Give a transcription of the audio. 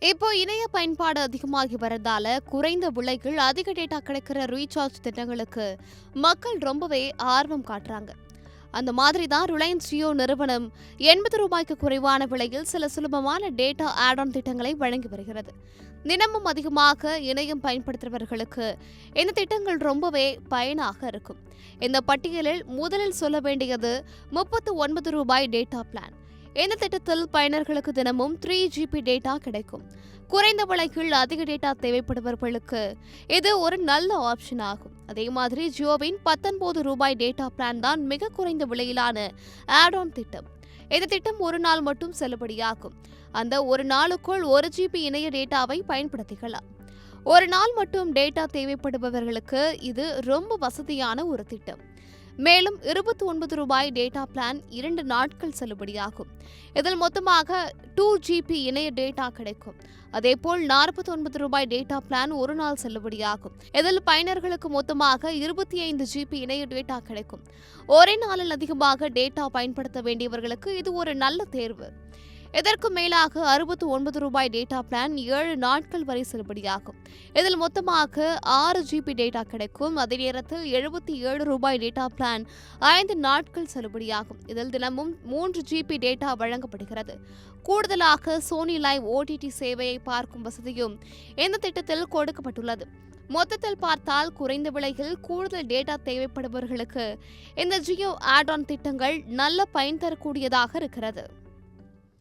இப்போ இணைய பயன்பாடு அதிகமாகி வரதால குறைந்த விலைகள் அதிக டேட்டா கிடைக்கிற ரீசார்ஜ் திட்டங்களுக்கு மக்கள் ரொம்பவே ஆர்வம் காட்டுறாங்க. அந்த மாதிரி தான் ரிலையன்ஸ் ஜியோ நிறுவனம் 80 ரூபாய்க்கு குறைவான விலையில் சில சுலபமான டேட்டா ஆட் ஆன் திட்டங்களை வழங்கி வருகிறது. தினமும் அதிகமாக இணையம் பயன்படுத்துபவர்களுக்கு இந்த திட்டங்கள் ரொம்பவே பயனாக இருக்கும். இந்த பட்டியலில் முதலில் சொல்ல வேண்டியது 39 ரூபாய் டேட்டா பிளான். இந்த திட்டத்தில் பயனர்களுக்கு தினமும் 3 GB டேட்டா கிடைக்கும். குறைந்த விலையில் அதிக டேட்டா தேவைப்படுபவர்களுக்கு இது ஒரு நல்ல ஆப்ஷன் ஆகும். அதே மாதிரி ஜியோவின் 19 ரூபாய் டேட்டா பிளான் தான் மிக குறைந்த விலையிலான ஆட் ஆன் திட்டம். இந்த திட்டம் ஒரு நாள் மட்டும் செல்லுபடியாகும். அந்த ஒரு நாளுக்குள் 1 GB இணைய டேட்டாவை பயன்படுத்திக்கலாம். ஒரு நாள் மட்டும் டேட்டா தேவைப்படுபவர்களுக்கு இது ரொம்ப வசதியான ஒரு திட்டம். மேலும் 29 ரூபாய் டேட்டா பிளான் 2 நாட்கள் செல்லுபடியாகும். இதில் மொத்தமாக 2 GB இணைய டேட்டா கிடைக்கும். அதேபோல் 49 ரூபாய் டேட்டா பிளான் ஒரு நாள் செல்லுபடியாகும். இதில் பயனர்களுக்கு மொத்தமாக 25 GB இணைய டேட்டா கிடைக்கும். ஒரே நாளில் அதிகமாக டேட்டா பயன்படுத்த வேண்டியவர்களுக்கு இது ஒரு நல்ல தேர்வு. இதற்கு மேலாக 69 ரூபாய் டேட்டா பிளான் 7 நாட்கள் வரை செல்லுபடியாகும். இதில் மொத்தமாக 6 GB டேட்டா கிடைக்கும். அதே நேரத்தில் 77 ரூபாய் டேட்டா பிளான் 5 நாட்கள் செல்லுபடியாகும். இதில் தினமும் 3 GB டேட்டா வழங்கப்படுகிறது. கூடுதலாக சோனி லைவ் OTT சேவையை பார்க்கும் வசதியும் இந்த திட்டத்தில் கொடுக்கப்பட்டுள்ளது. மொத்தத்தில் பார்த்தால் குறைந்த விலையில் கூடுதல் டேட்டா தேவைப்படுபவர்களுக்கு இந்த ஜியோ ஆட் ஆன் திட்டங்கள் நல்ல பயன் தரக்கூடியதாக இருக்கிறது.